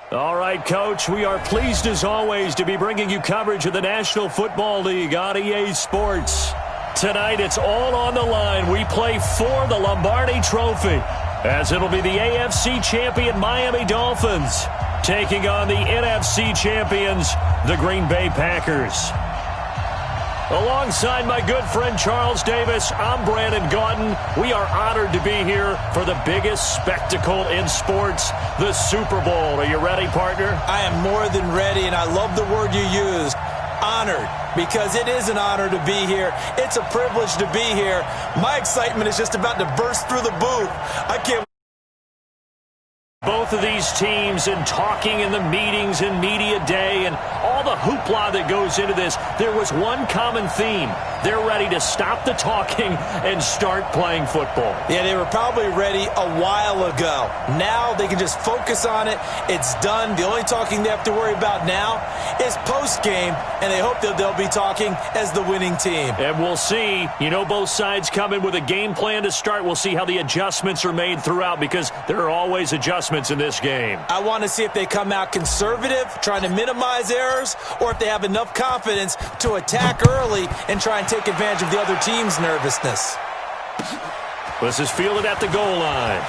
All right, Coach, we are pleased as always to be bringing you coverage of the National Football League on EA Sports. Tonight, it's all on the line. We play for the Lombardi Trophy, as it'll be the AFC champion Miami Dolphins taking on the NFC champions, the Green Bay Packers. Alongside my good friend Charles Davis, I'm Brandon Gaudin. We are honored to be here for the biggest spectacle in sports, the Super Bowl. Are you ready, partner? I am more than ready, and I love the word you used, honored, because it is an honor to be here. It's a privilege to be here. My excitement is just about to burst through the booth. I can't. Both of these teams and talking in the meetings and media day and all the hoopla that goes into this, there was one common theme. They're ready to stop the talking and start playing football. Yeah, they were probably ready a while ago. Now they can just focus on it. It's done. The only talking they have to worry about now is post-game, and they hope that they'll be talking as the winning team. And we'll see. You know, both sides come in with a game plan to start. We'll see how the adjustments are made throughout, because there are always adjustments in this game. I want to see if they come out conservative, trying to minimize errors, or if they have enough confidence to attack early and try and take advantage of the other team's nervousness. This is fielded at the goal line.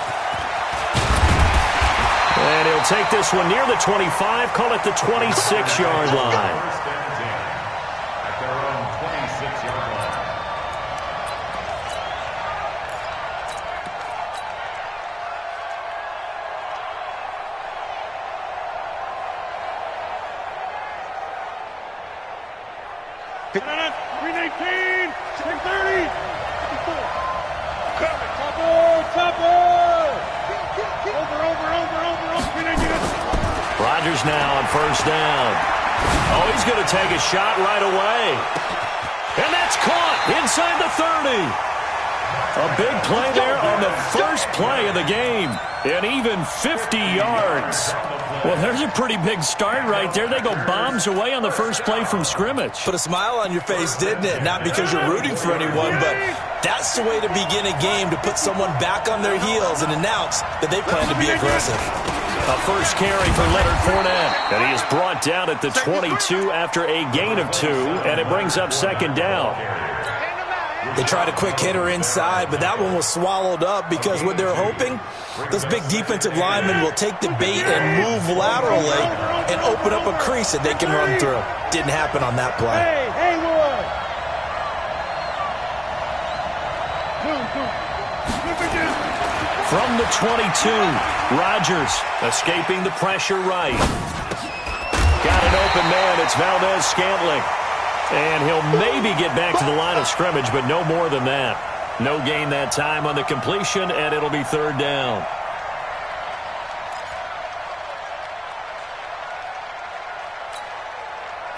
And he'll take this one near the 25, call it the 26-yard line. Rodgers now on first down. Oh, he's going to take a shot right away. And that's caught inside the 30. A big play there on the first play of the game. And even 50 yards. Well, there's a pretty big start right there. They go bombs away on the first play from scrimmage. Put a smile on your face, didn't it? Not because you're rooting for anyone, but that's the way to begin a game, to put someone back on their heels and announce that they plan to be aggressive. A first carry for Leonard Fournette. And he is brought down at the 22 after a gain of 2, and it brings up second down. They tried a quick hitter inside, but that one was swallowed up because what they're hoping, those big defensive linemen will take the bait and move laterally and open up a crease that they can run through. Didn't happen on that play. From the 22, Rodgers escaping the pressure right. Got an open man. It's Valdez-Scantling. And he'll maybe get back to the line of scrimmage, but no more than that. No gain that time on the completion, and it'll be third down.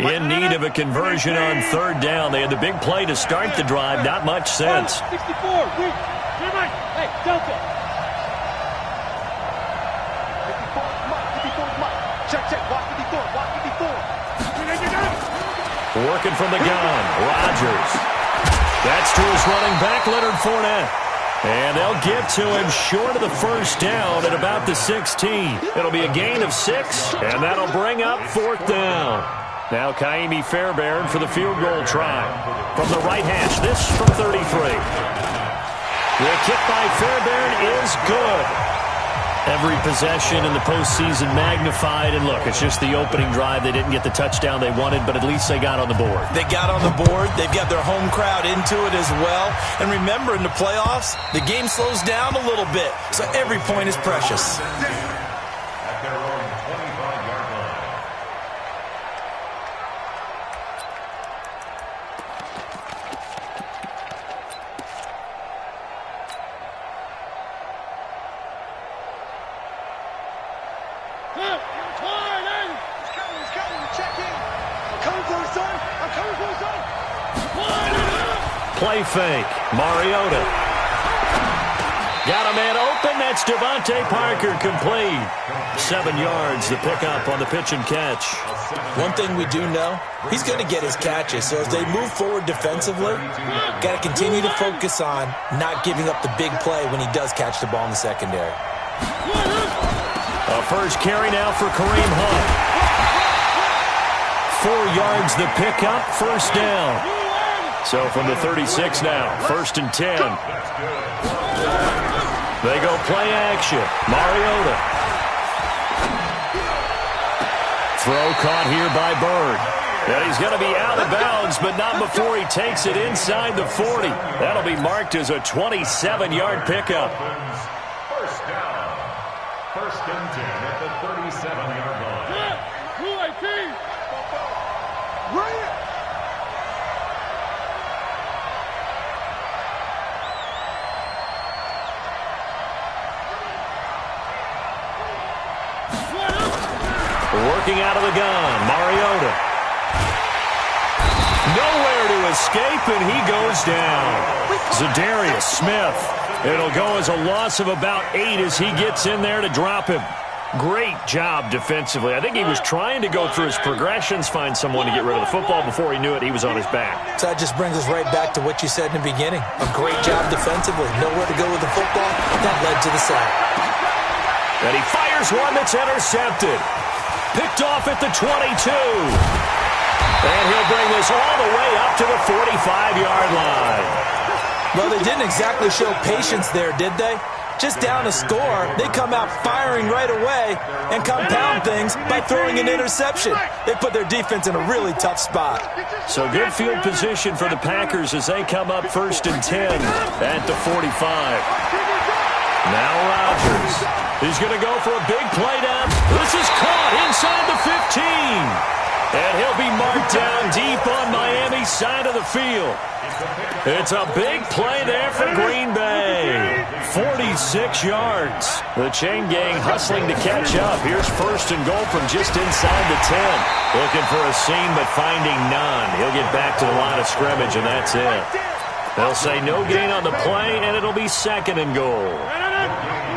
In need of a conversion on third down. They had the big play to start the drive. Not much sense. 64. Hey, Delta. 54, Mike. Check. Watch 54. Working from the gun, Rodgers. That's to his running back, Leonard Fournette. And they'll get to him short of the first down at about the 16. It'll be a gain of 6, and that'll bring up fourth down. Now Kaimi Fairbairn for the field goal try. From the right hash, this from 33. The kick by Fairbairn is good. Every possession in the postseason magnified. And look, it's just the opening drive. They didn't get the touchdown they wanted, but at least they got on the board. They got on the board. They've got their home crowd into it as well. And remember, in the playoffs, the game slows down a little bit, so every point is precious. Play fake. Mariota. Got a man open. That's Devontae Parker, complete. 7 yards, the pickup on the pitch and catch. One thing we do know, he's going to get his catches. So as they move forward defensively, got to continue to focus on not giving up the big play when he does catch the ball in the secondary. A first carry now for Kareem Hunt. 4 yards the pickup, first down. So from the 36 now, 1st and 10. They go play action. Mariota. Throw caught here by Bird. And he's going to be out of bounds, but not before he takes it inside the 40. That'll be marked as a 27-yard pickup. First down. 1st and 10 at the 37-yard line. Working out of the gun, Mariota. Nowhere to escape, and he goes down. Zadarius Smith. It'll go as a loss of about 8 as he gets in there to drop him. Great job defensively. I think he was trying to go through his progressions, find someone to get rid of the football. Before he knew it, he was on his back. So that just brings us right back to what you said in the beginning. A great job defensively. Nowhere to go with the football. That led to the sack. And he fires one that's intercepted. Picked off at the 22. And he'll bring this all the way up to the 45-yard line. Well, they didn't exactly show patience there, did they? Just down a score, they come out firing right away and compound things by throwing an interception. They put their defense in a really tough spot. So good field position for the Packers as they come up 1st and 10 at the 45. Now Rodgers. He's going to go for a big play down. This is caught inside the 15. And he'll be marked down deep on Miami's side of the field. It's a big play there for Green Bay. 46 yards. The chain gang hustling to catch up. Here's 1st and goal from just inside the 10. Looking for a seam, but finding none. He'll get back to the line of scrimmage, and that's it. They'll say no gain on the play, and it'll be 2nd and goal.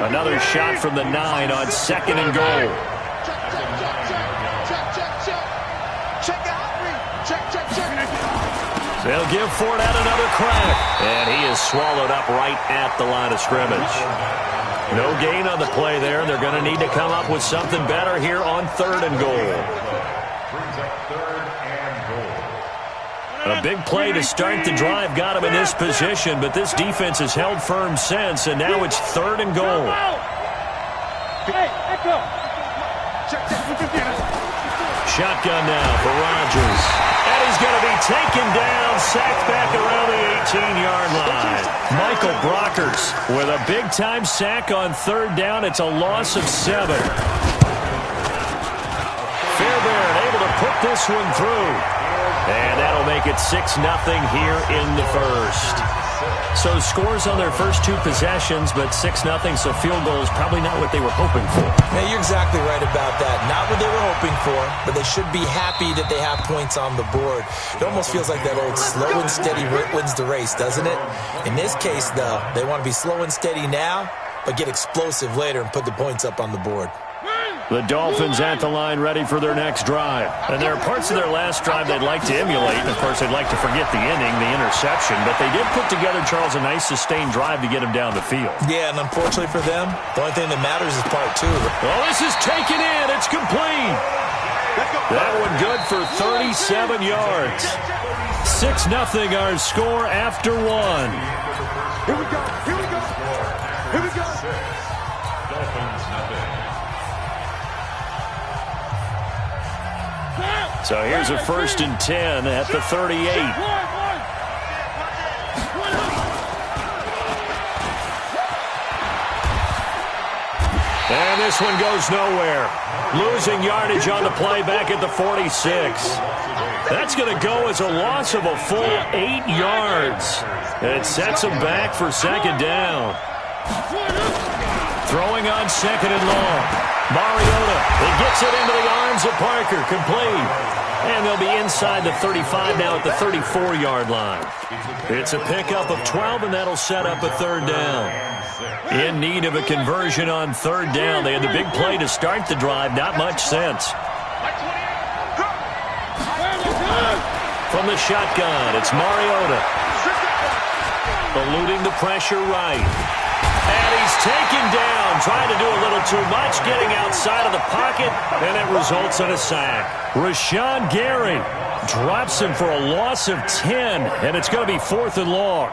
Another shot from the 9 on 2nd and goal. They'll give Fournette another crack. And he is swallowed up right at the line of scrimmage. No gain on the play there. And they're going to need to come up with something better here on 3rd and goal. A big play to start the drive got him in this position, but this defense has held firm since, and now it's 3rd and goal. Shotgun now for Rodgers. And he's going to be taken down, sacked back around the 18-yard line. Michael Brockers with a big-time sack on 3rd down. It's a loss of 7. Fairbairn able to put this one through. And that'll make it 6-0 here in the 1st. So scores on their first 2 possessions, but 6-0, so field goal is probably not what they were hoping for. Yeah, you're exactly right about that. Not what they were hoping for, but they should be happy that they have points on the board. It almost feels like that old slow and steady wins the race, doesn't it? In this case, though, they want to be slow and steady now, but get explosive later and put the points up on the board. The Dolphins at the line ready for their next drive. And there are parts of their last drive they'd like to emulate. And, of course, they'd like to forget the inning, the interception. But they did put together, Charles, a nice sustained drive to get him down the field. Yeah, and unfortunately for them, the only thing that matters is part 2. Well, this is taken in. It's complete. That one good for 37 yards. 6-0 our score after 1. Here we go. Here we go. Here we go. Dolphins nothing. So here's a 1st and 10 at the 38. And this one goes nowhere. Losing yardage on the play back at the 46. That's going to go as a loss of a full 8 yards. It sets him back for 2nd down. Throwing on 2nd and long. Mariota, he gets it into the arms of Parker, complete. And they'll be inside the 35 now at the 34-yard line. It's a pickup of 12, and that'll set up a 3rd down. In need of a conversion on 3rd down. They had the big play to start the drive, not much sense. From the shotgun, it's Mariota. Eluding the pressure right. And he's taken down, trying to do a little too much, getting outside of the pocket, and it results in a sack. Rashawn Gary drops him for a loss of 10, and it's going to be 4th and long.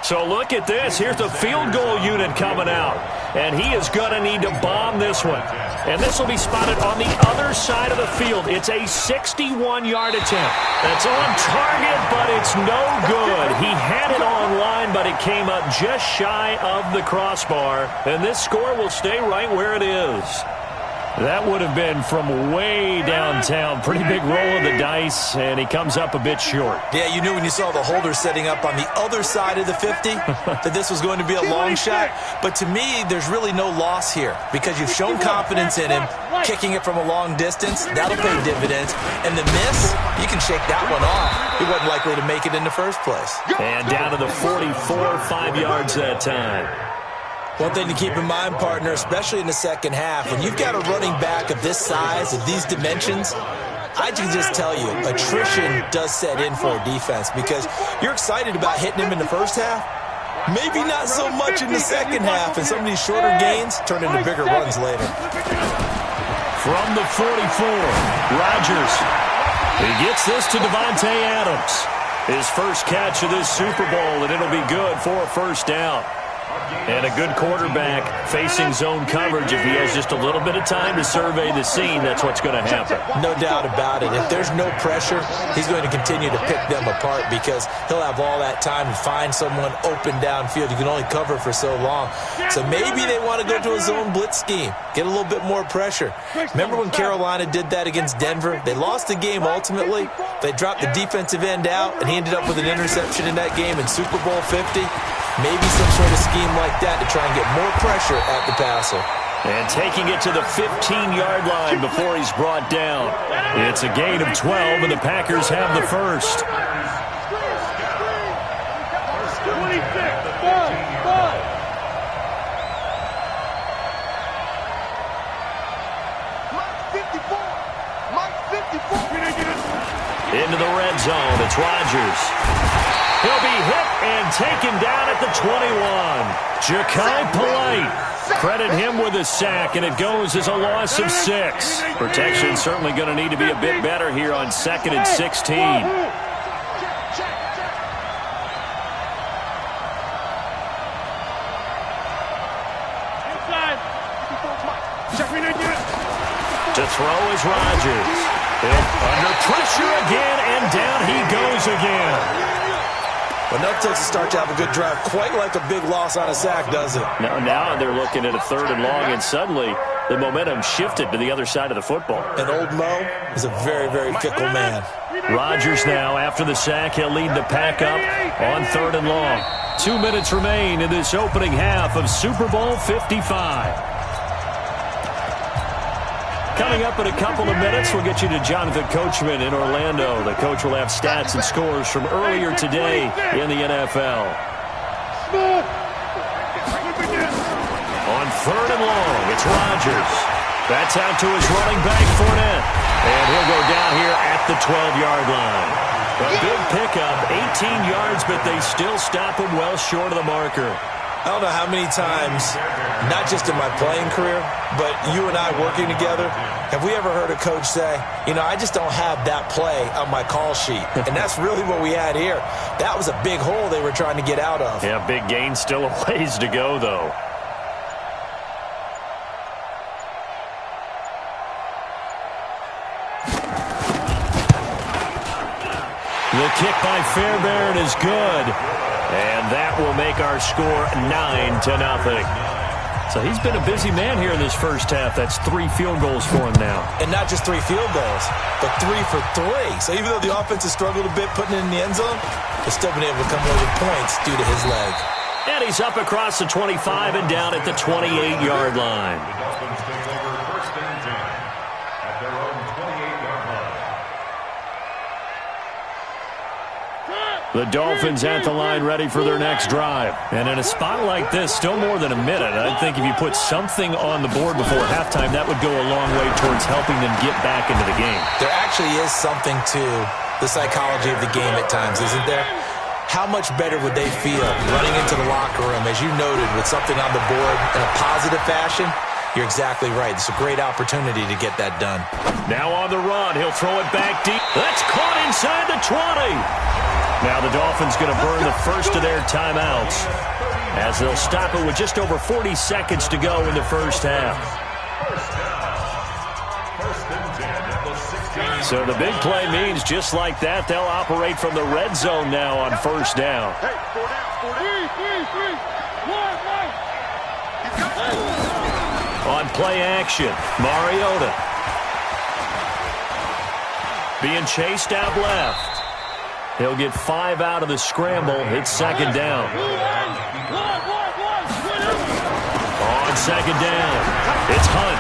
So look at this. Here's the field goal unit coming out, and he is going to need to bomb this one. And this will be spotted on the other side of the field. It's a 61-yard attempt. That's on target, but it's no good. He had it on line, but it came up just shy of the crossbar, and this score will stay right where it is. That would have been from way downtown. Pretty big roll of the dice, and he comes up a bit short. Yeah, you knew when you saw the holder setting up on the other side of the 50 that this was going to be a long shot. But to me, there's really no loss here because you've shown confidence in him. Kicking it from a long distance, that'll pay dividends. And the miss, you can shake that one off. He wasn't likely to make it in the first place. And down to the 44, 5 yards that time. One thing to keep in mind, partner, especially in the second half, when you've got a running back of this size, of these dimensions, I can just tell you, attrition does set in for a defense because you're excited about hitting him in the first half. Maybe not so much in the second half, and some of these shorter gains turn into bigger runs later. From the 44, Rodgers. He gets this to Davante Adams. His first catch of this Super Bowl, and it'll be good for a first down. And a good quarterback facing zone coverage. If he has just a little bit of time to survey the scene, that's what's going to happen. No doubt about it. If there's no pressure, he's going to continue to pick them apart because he'll have all that time to find someone open downfield. You can only cover for so long. So maybe they want to go to a zone blitz scheme, get a little bit more pressure. Remember when Carolina did that against Denver? They lost the game ultimately. They dropped the defensive end out, and he ended up with an interception in that game in Super Bowl 50. Maybe some sort of scheme like that to try and get more pressure at the passer. And taking it to the 15-yard line before he's brought down. It's a gain of 12, and the Packers have the first. 54. Into the red zone. It's Rodgers. He'll be hit and taken down at the 21. Jachai Polite. Credit him with a sack, and it goes as a loss of 6. Protection certainly going to need to be a bit better here on 2nd and 16. To throw is Rodgers. Under pressure again, and down he goes again. But enough to start to have a good drive. Quite like a big loss on a sack, does it? Now they're looking at a 3rd and long, and suddenly the momentum shifted to the other side of the football. And old Mo is a very, very fickle man. Rodgers now, after the sack, he'll lead the pack up on 3rd and long. 2 minutes remain in this opening half of Super Bowl 55. Coming up in a couple of minutes, we'll get you to Jonathan Coachman in Orlando. The coach will have stats and scores from earlier today in the NFL. On 3rd and long, it's Rodgers. That's out to his running back, Fournette. And he'll go down here at the 12-yard line. A big pickup, 18 yards, but they still stop him well short of the marker. I don't know how many times, not just in my playing career, but you and I working together, have we ever heard a coach say, you know, I just don't have that play on my call sheet. And that's really what we had here. That was a big hole they were trying to get out of. Yeah, big gain, still a ways to go, though. The kick by Fairbairn is good. And that will make our score 9-0. So he's been a busy man here in this first half. That's 3 field goals for him now. And not just 3 field goals, but 3 for 3. So even though the offense has struggled a bit putting it in the end zone, they've still been able to come away with points due to his leg. And he's up across the 25 and down at the 28-yard line. The Dolphins take over 1st and 10 at their own 28-yard line. The Dolphins at the line ready for their next drive. And in a spot like this, still more than a minute. I think if you put something on the board before halftime, that would go a long way towards helping them get back into the game. There actually is something to the psychology of the game at times, isn't there? how much better would they feel running into the locker room, as you noted, with something on the board in a positive fashion? You're exactly right. It's a great opportunity to get that done. Now on the run. He'll throw it back deep. That's caught inside the 20. Now the Dolphins going to burn the first of their timeouts as they'll stop it with just over 40 seconds to go in the first half. So the big play means just like that, they'll operate from the red zone now on first down. On play action, Mariota being chased out left. He'll get 5 out of the scramble. It's second down. On second down, it's Hunt.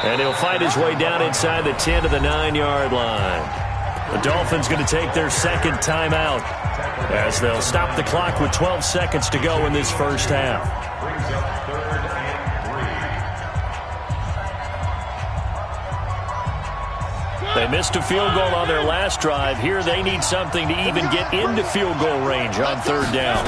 And he'll fight his way down inside the 10 to the 9-yard line. The Dolphins going to take their second timeout as they'll stop the clock with 12 seconds to go in this first half. They missed a field goal on their last drive. Here they need something to even get into field goal range on third down.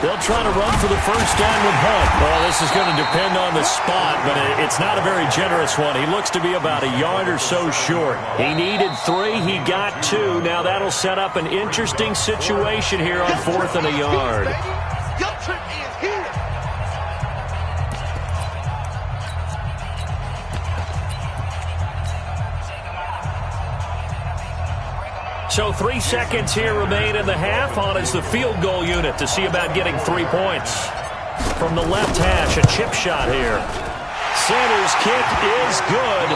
They'll try to run for the first down with Hunt. Well, this is going to depend on the spot, but it's not a very generous one. He looks to be about a yard or so short. He needed 3. He got 2. Now that'll set up an interesting situation here on 4th and a yard. So 3 seconds here remain in the half. On is the field goal unit to see about getting 3 points. From the left hash, a chip shot here. Sanders' kick is good.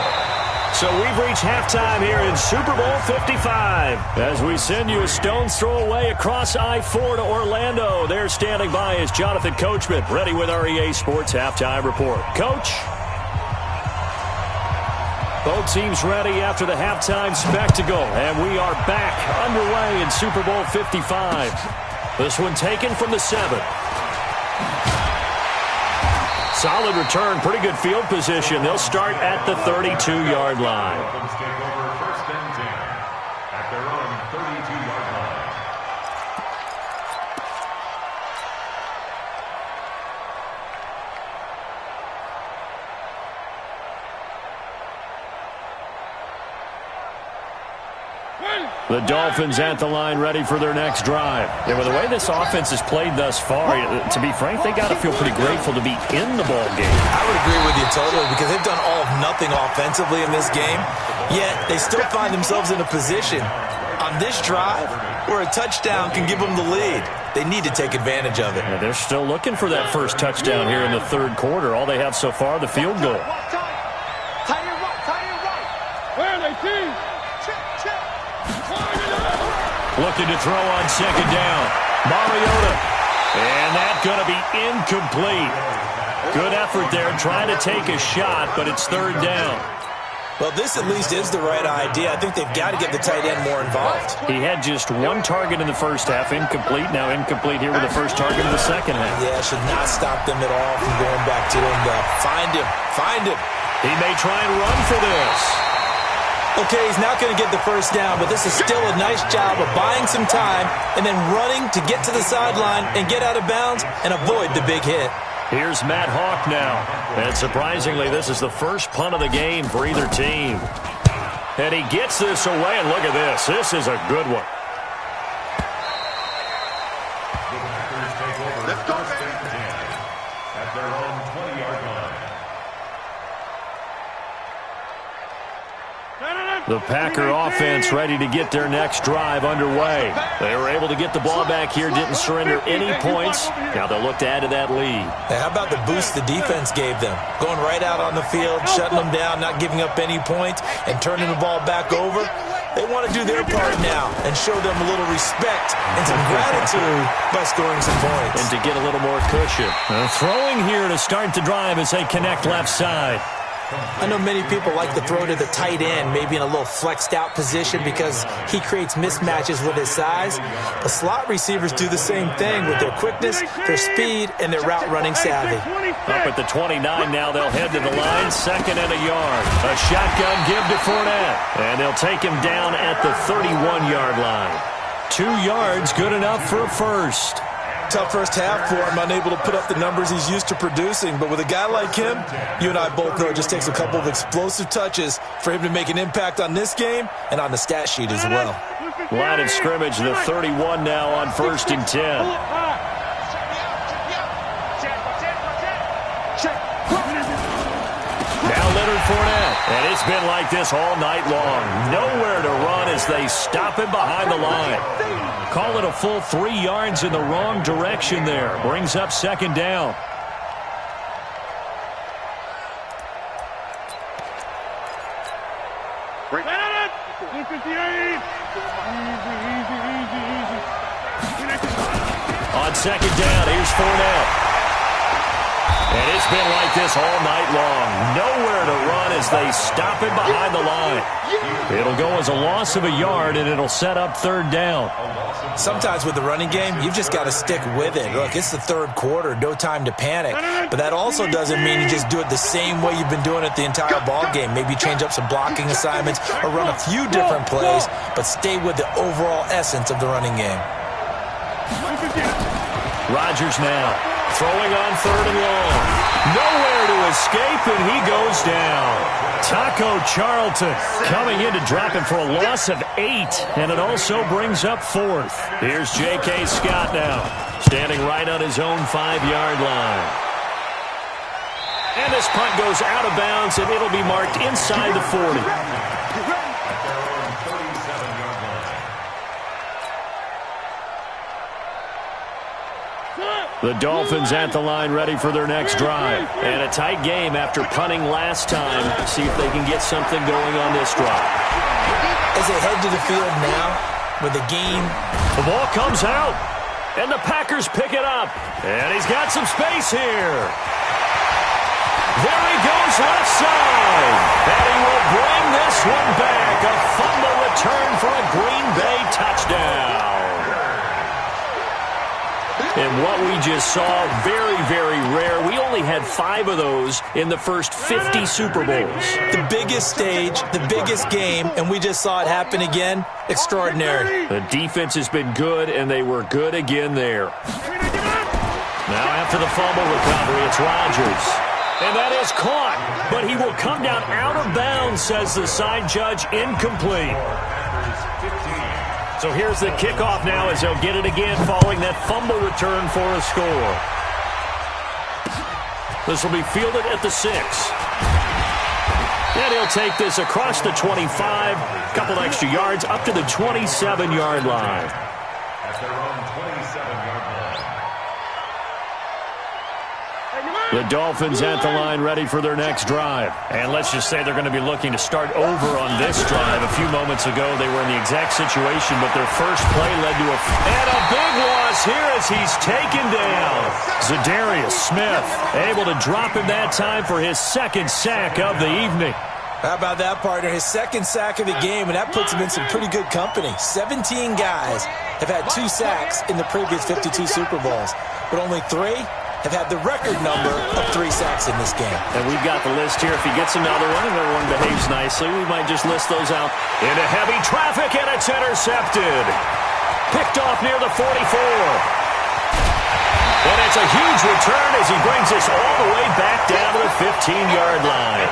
So we've reached halftime here in Super Bowl 55. As we send you a stone's throw away across I-4 to Orlando. There standing by is Jonathan Coachman, ready with our EA Sports Halftime Report. Coach? Both teams ready after the halftime spectacle, and we are back underway in Super Bowl 55. This one taken from the 7. Solid return, pretty good field position. They'll start at the 32-yard line. Dolphins take over first and 10 at their own 32-yard line. The Dolphins at the line ready for their next drive. Yeah, with the way this offense has played thus far, to be frank, they got to feel pretty grateful to be in the ball game. I would agree with you totally because they've done all of nothing offensively in this game, yet they still find themselves in a position on this drive where a touchdown can give them the lead. They need to take advantage of it. Yeah, they're still looking for that first touchdown here in the third quarter. All they have so far, the field goal. Looking to throw on second down. Mariota. And that's going to be incomplete. Good effort there trying to take a shot, but it's third down. Well, this at least is the right idea. I think they've got to get the tight end more involved. He had just 1 target in the first half, incomplete. Now incomplete here with the first target in the second half. Yeah, should not stop them at all from going back to him. Find him. Find him. He may try and run for this. Okay, he's not going to get the first down, but this is still a nice job of buying some time and then running to get to the sideline and get out of bounds and avoid the big hit. Here's Matt Hawk now. And surprisingly, this is the first punt of the game for either team. And he gets this away, and look at this. This is a good one. The Packers take over first and 10 at their own 20-yard line. The Packer offense ready to get their next drive underway. They were able to get the ball back here, didn't surrender any points. Now they'll look to add to that lead. Hey, how about the boost the defense gave them? Going right out on the field, shutting them down, not giving up any points, and turning the ball back over. They want to do their part now and show them a little respect and some gratitude by scoring some points. And to get a little more cushion. Throwing here to start the drive as they connect left side. I know many people like to throw to the tight end, maybe in a little flexed out position because he creates mismatches with his size. The slot receivers do the same thing with their quickness, their speed, and their route running savvy. Up at the 29 now, they'll head to the line, 2nd and a yard. A shotgun give to Fournette, and they'll take him down at the 31-yard line. 2 yards, good enough for a first. Tough first half for him, unable to put up the numbers he's used to producing. But with a guy like him, you and I both know it just takes a couple of explosive touches for him to make an impact on this game and on the stat sheet as well. Line of scrimmage, the 31 now on 1st and 10. Now Leonard Fournette, and it's been like this all night long. Nowhere to run as they stop him behind the line. Call it a full 3 yards in the wrong direction there. Brings up 2nd down. On 2nd down, here's Fournette. And it's been like this all night long. Nowhere to run as they stop him behind the line. It'll go as a loss of a yard, and it'll set up 3rd down. Sometimes with the running game, you've just got to stick with it. Look, it's the 3rd quarter, no time to panic. But that also doesn't mean you just do it the same way you've been doing it the entire ball game. Maybe change up some blocking assignments or run a few different plays, but stay with the overall essence of the running game. Rodgers now throwing on 3rd and long. Nowhere to escape, and he goes down. Taco Charlton coming in to drop him for a loss of 8, and it also brings up 4th. Here's J.K. Scott now, standing right on his own 5-yard line. And this punt goes out of bounds, and it'll be marked inside the 40. The Dolphins at the line ready for their next drive. And a tight game after punting last time. See if they can get something going on this drive. As they head to the field now with the game. The ball comes out, and the Packers pick it up. And he's got some space here. There he goes left side. And he will bring this one back. A fumble return for a Green Bay touchdown. And what we just saw, very, very rare. We only had 5 of those in the first 50 Super Bowls. The biggest stage, the biggest game, and we just saw it happen again. Extraordinary. The defense has been good, and they were good again there. Now after the fumble recovery, it's Rodgers. And that is caught, but he will come down out of bounds, says the side judge, incomplete. So here's the kickoff now as they'll get it again following that fumble return for a score. This will be fielded at the 6. And he'll take this across the 25, a couple extra yards up to the 27-yard line. At their own 27-yard line. The Dolphins at the line ready for their next drive. And let's just say they're going to be looking to start over on this drive. A few moments ago, they were in the exact situation, but their first play led to and a big loss here as he's taken down. Zadarius Smith able to drop him that time for his 2nd sack of the evening. How about that, partner? His 2nd sack of the game, and that puts him in some pretty good company. 17 guys have had 2 sacks in the previous 52 Super Bowls, but only 3 have had the record number of 3 sacks in this game. And we've got the list here. If he gets another one and everyone behaves nicely, we might just list those out. Into heavy traffic, and it's intercepted. Picked off near the 44. And it's a huge return as he brings us all the way back down to the 15-yard line.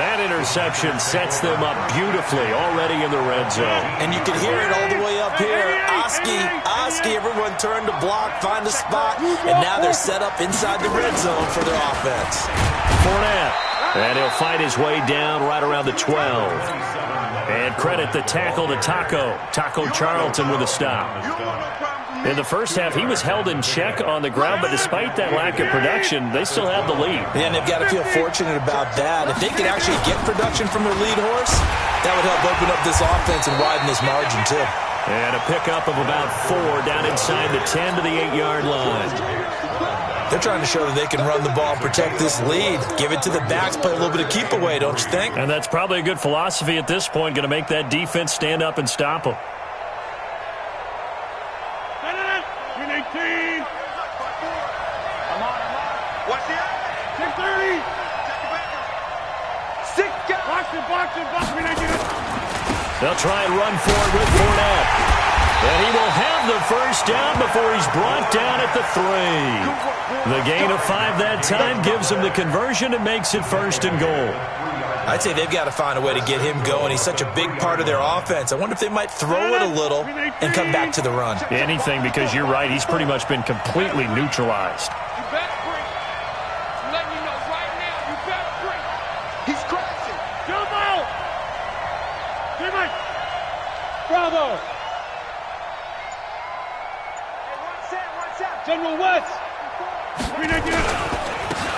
That interception sets them up beautifully already in the red zone. And you can hear it all the way up here. Oski, everyone turned to block, find a spot, and now they're set up inside the red zone for their offense. Fournette, and he'll fight his way down right around the 12. And credit the tackle to Taco Charlton with a stop. In the first half, he was held in check on the ground, but despite that lack of production, they still have the lead. Yeah, and they've got to feel fortunate about that. If they could actually get production from their lead horse, that would help open up this offense and widen this margin, too. And a pickup of about 4 down inside the 10 to the 8-yard line. They're trying to show that they can run the ball and protect this lead. Give it to the backs, play a little bit of keep away, don't you think? And that's probably a good philosophy at this point, going to make that defense stand up and stop them. They'll try and run for it with Fournette. And he will have the first down before he's brought down at the 3. The gain of 5 that time gives him the conversion and makes it 1st and goal. I'd say they've got to find a way to get him going. He's such a big part of their offense. I wonder if they might throw it a little and come back to the run. Anything, because you're right. He's pretty much been completely neutralized. You better break. I'm letting you know right now, you better break. He's crashing. Jump out. Jimmy. Bravo. Hey, watch out. General West.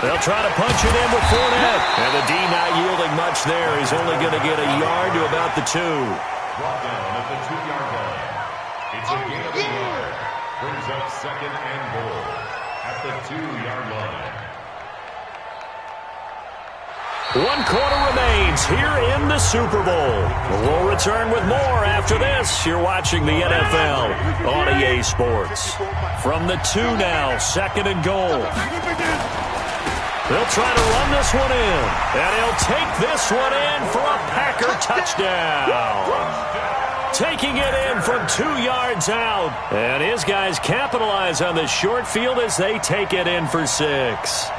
They'll try to punch it in with Fournette. And the D not yielding much there. He's only going to get a yard to about the 2. Brought down at the 2-yard line. It's a gain of a yard. Brings up 2nd and goal at the 2-yard line. 1 quarter remains here in the Super Bowl. We'll return with more after this. You're watching the NFL on EA Sports. From the 2 now, 2nd and goal. They'll try to run this one in. And he'll take this one in for a Packer touchdown. Taking it in from 2 yards out. And his guys capitalize on the short field as they take it in for 6.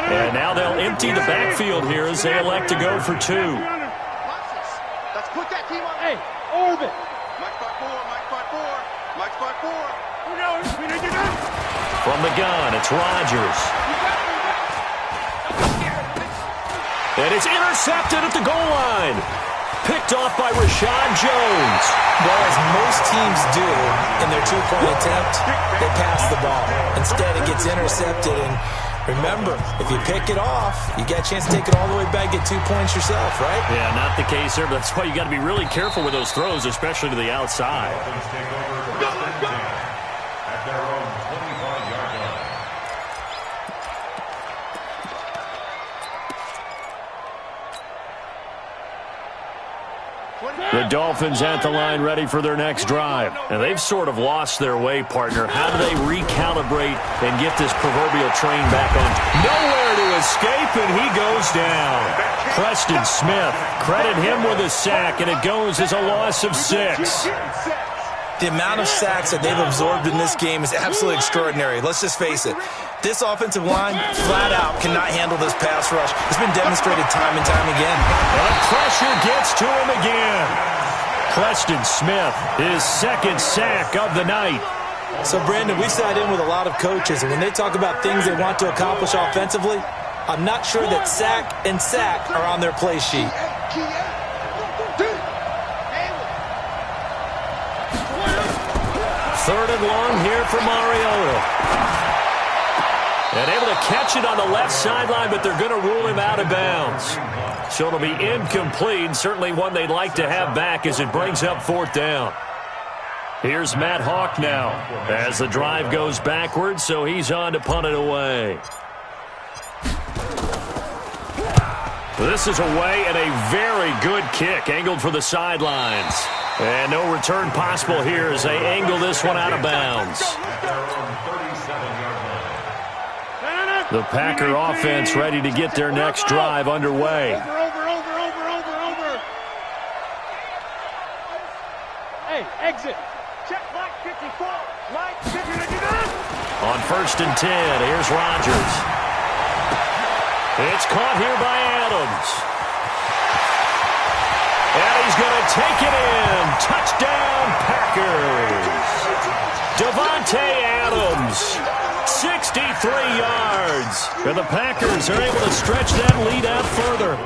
And now they'll empty the backfield here as they elect to go for 2. Let's put that team on. Hey, orbit. Mike 5-4. Mike 5-4. From the gun, it's Rodgers. And it's intercepted at the goal line. Picked off by Rashad Jones. Well, as most teams do in their 2-point attempt, they pass the ball. Instead, it gets intercepted. And remember, if you pick it off, you get a chance to take it all the way back, get 2 points yourself, right? Yeah, not the case there, but that's why you got to be really careful with those throws, especially to the outside. At their own 25-yard line. The Dolphins at the line ready for their next drive. And they've sort of lost their way, partner. How do they recalibrate and get this proverbial train back on? Nowhere to escape, and he goes down. Preston Smith, credit him with a sack, and it goes as a loss of 6. The amount of sacks that they've absorbed in this game is absolutely extraordinary. Let's just face it. This offensive line, flat out, cannot handle this pass rush. It's been demonstrated time and time again. And the pressure gets to him again. Preston Smith, his 2nd sack of the night. So, Brandon, we sat in with a lot of coaches, and when they talk about things they want to accomplish offensively, I'm not sure that sack and sack are on their play sheet. 3rd and long here for Mariota. And able to catch it on the left sideline, but they're going to rule him out of bounds. So it'll be incomplete, certainly one they'd like to have back as it brings up 4th down. Here's Matt Hawk now as the drive goes backwards, so he's on to punt it away. This is away and a very good kick, angled for the sidelines. And no return possible here as they angle this one out of bounds. The Packer offense ready to get their next drive underway. Over. Hey, exit. Check Mike 54. Mike 54. On 1st and 10, here's Rodgers. It's caught here by Adams. And he's going to take it in. Touchdown, Packers. Davante Adams, 63 yards. And the Packers are able to stretch that lead out further.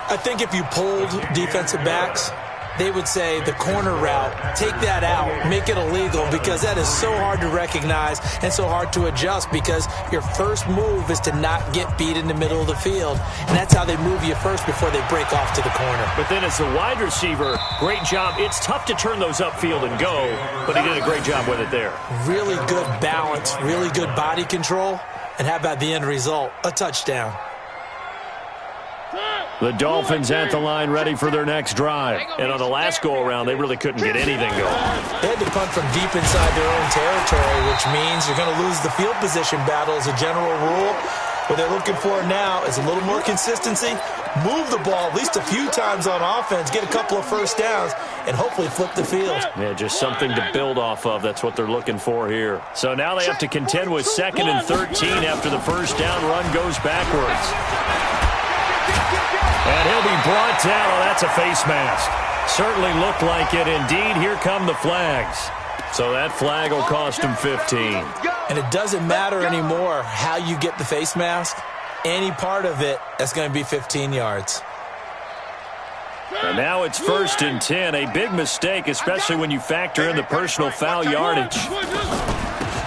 I think if you polled defensive backs, they would say the corner route, take that out, make it illegal, because that is so hard to recognize and so hard to adjust, because your first move is to not get beat in the middle of the field. And that's how they move you first before they break off to the corner. But then as the wide receiver, great job. It's tough to turn those upfield and go, but he did a great job with it there. Really good balance, really good body control, and how about the end result? A touchdown. The Dolphins at the line ready for their next drive. And on the last go-around, they really couldn't get anything going. They had to punt from deep inside their own territory, which means you're going to lose the field position battle as a general rule. What they're looking for now is a little more consistency move the ball at least a few times on offense, get a couple of first downs, and hopefully flip the field. Yeah, just something to build off of. That's what they're looking for here. So now they have to contend with 2nd and 13 after the first down run goes backwards. And he'll be brought down. Oh, that's a face mask. Certainly looked like it. Indeed, here come the flags. So that flag will cost him 15. And it doesn't matter anymore how you get the face mask. Any part of it, that's going to be 15 yards. And now it's 1st and 10. A big mistake, especially when you factor in the personal foul yardage.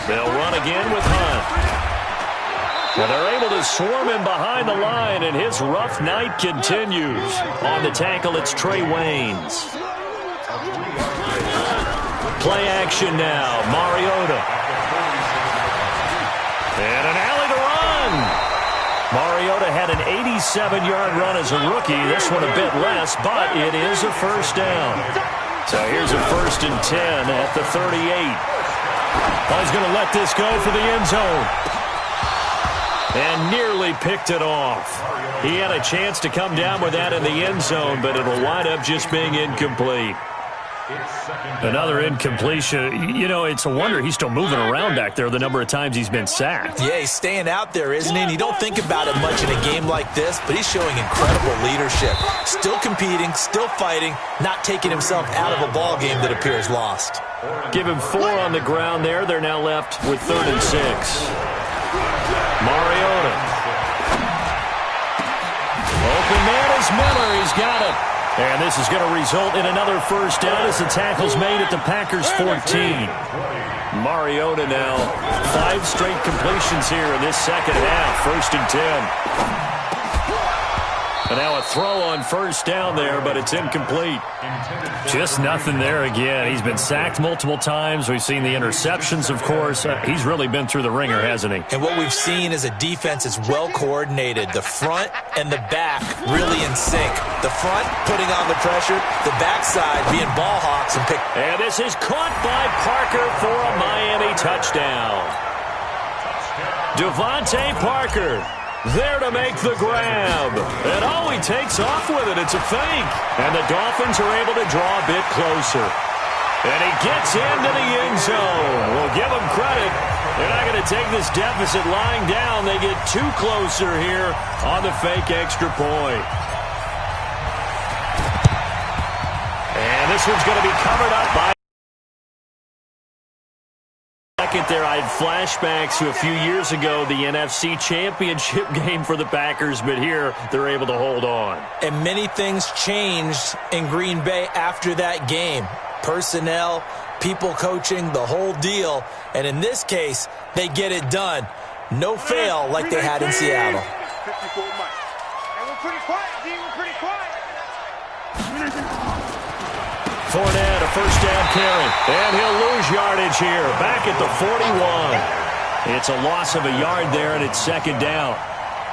They'll run again with Hunt. And they're able to swarm him behind the line, and his rough night continues. On the tackle, it's Trey Waynes. Play action now. Mariota. And an alley to run. Mariota had an 87-yard run as a rookie. This one a bit less, but it is a first down. So here's a 1st and 10 at the 38. Oh, he's going to let this go for the end zone. And nearly picked it off. He had a chance to come down with that in the end zone, but it'll wind up just being incomplete. Another incompletion. You know, it's a wonder he's still moving around back there the number of times he's been sacked. Yeah, he's staying out there, isn't he? And you don't think about it much in a game like this, but he's showing incredible leadership. Still competing, still fighting, not taking himself out of a ball game that appears lost. Give him 4 on the ground there. They're now left with 3rd and 6. Mariota. Open man is Miller. He's got it. And this is going to result in another first down as the tackle's made at the Packers' 14. Mariota now 5 straight completions here in this second half. 1st and 10. And now a throw on first down there, but it's incomplete. Just nothing there again. He's been sacked multiple times. We've seen the interceptions, of course. He's really been through the ringer, hasn't he? And what we've seen is a defense that's well coordinated. The front and the back really in sync. The front putting on the pressure, the backside being ball hawks and pick. And this is caught by Parker for a Miami touchdown. Devontae Parker there to make the grab. And oh, he takes off with it. It's a fake. And the Dolphins are able to draw a bit closer. And he gets into the end zone. We'll give him credit. They're not going to take this deficit lying down. They get 2 closer here on the fake extra point. And this one's going to be covered up by there. I had flashbacks to a few years ago, the NFC Championship game for the Packers, but here they're able to hold on. And many things changed in Green Bay after that game. Personnel, people coaching, the whole deal. And in this case, they get it done. No fail like they had in Seattle. 54 months. And we're pretty quiet, D. We're pretty quiet. Fournette, a first down carry. And he'll lose yardage here. Back at the 41. It's a loss of a yard there, and it's 2nd down.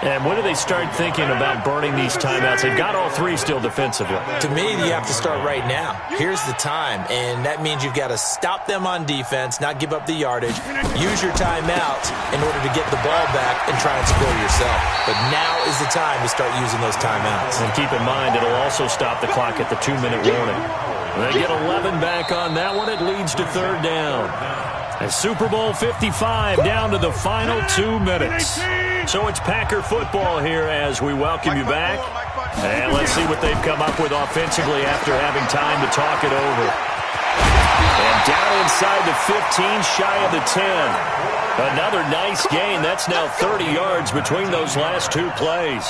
And when do they start thinking about burning these timeouts? They've got all 3 still defensively. To me, you have to start right now. Here's the time, and that means you've got to stop them on defense, not give up the yardage, use your timeouts in order to get the ball back and try and score yourself. But now is the time to start using those timeouts. And keep in mind, it'll also stop the clock at the 2-minute warning. They get 11 back on that one. It leads to 3rd down. And Super Bowl 55 down to the final 2 minutes. So it's Packer football here as we welcome you back. And let's see what they've come up with offensively after having time to talk it over. And down inside the 15, shy of the 10. Another nice gain. That's now 30 yards between those last 2 plays.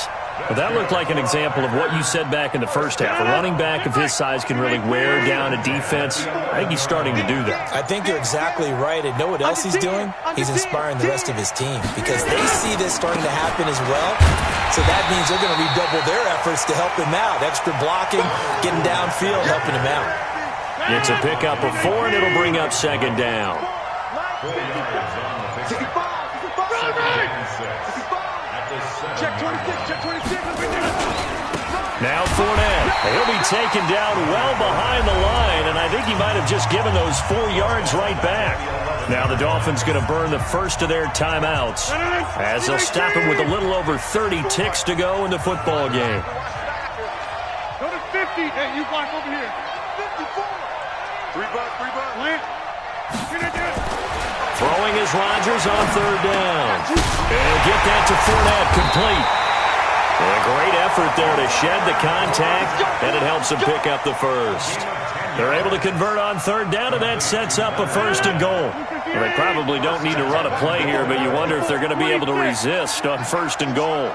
Well, that looked like an example of what you said back in the first half. A running back of his size can really wear down a defense. I think he's starting to do that. I think you're exactly right. And know what else he's doing? He's inspiring the rest of his team because they see this starting to happen as well. So that means they're going to redouble their efforts to help him out. Extra blocking, getting downfield, helping him out. It's a pickup of 4, and it'll bring up 2nd down. 65. Check 26, check 26. Now Fournette. He'll be taken down well behind the line, and I think he might have just given those 4 yards right back. Now the Dolphins going to burn the first of their timeouts as they'll stop him with a little over 30 ticks to go in the football game. feet. Hey, you block over here. 54. Three bucks. Plant. Get it there. Throwing is Rodgers on third down. And get that to Fournette, complete. And a great effort there to shed the contact, and it helps them pick up the first. They're able to convert on third down, and that sets up a first and goal. Well, they probably don't need to run a play here, but you wonder if they're going to be able to resist on first and goal.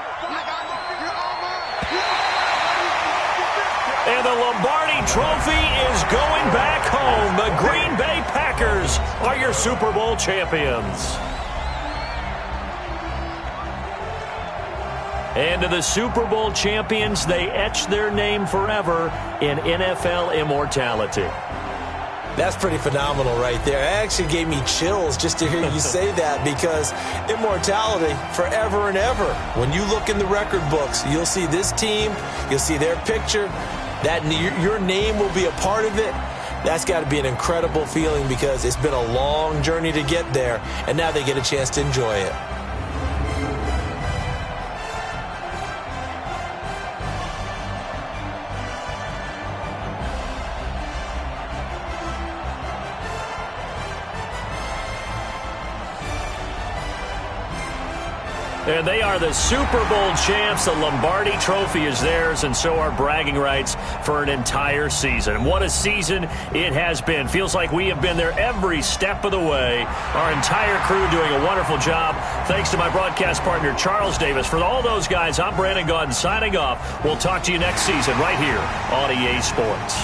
And the Lombardi Trophy is going back home. The Green Bay Packers are your Super Bowl champions. And to the Super Bowl champions, they etch their name forever in NFL immortality. That's pretty phenomenal right there. It actually gave me chills just to hear you say that, because immortality forever and ever. When you look in the record books, you'll see this team, you'll see their picture, that your name will be a part of it. That's got to be an incredible feeling, because it's been a long journey to get there, and now they get a chance to enjoy it. And they are the Super Bowl champs. The Lombardi Trophy is theirs, and so are bragging rights for an entire season. What a season it has been. Feels like we have been there every step of the way. Our entire crew doing a wonderful job. Thanks to my broadcast partner, Charles Davis. For all those guys, I'm Brandon Gaudin signing off. We'll talk to you next season right here on EA Sports.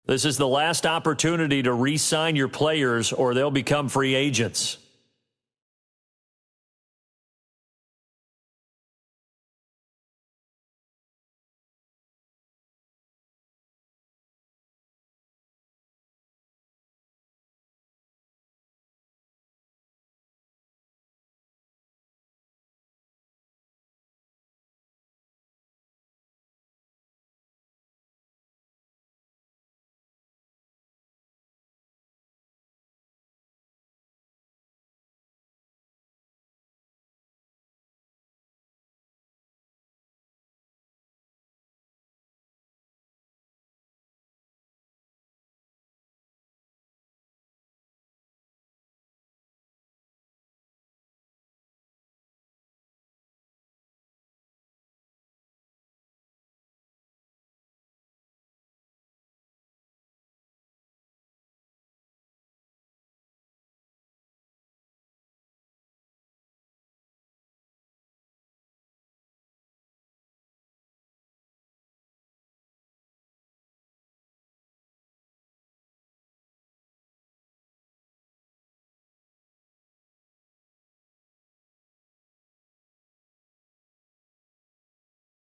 This is the last opportunity to re-sign your players, or they'll become free agents.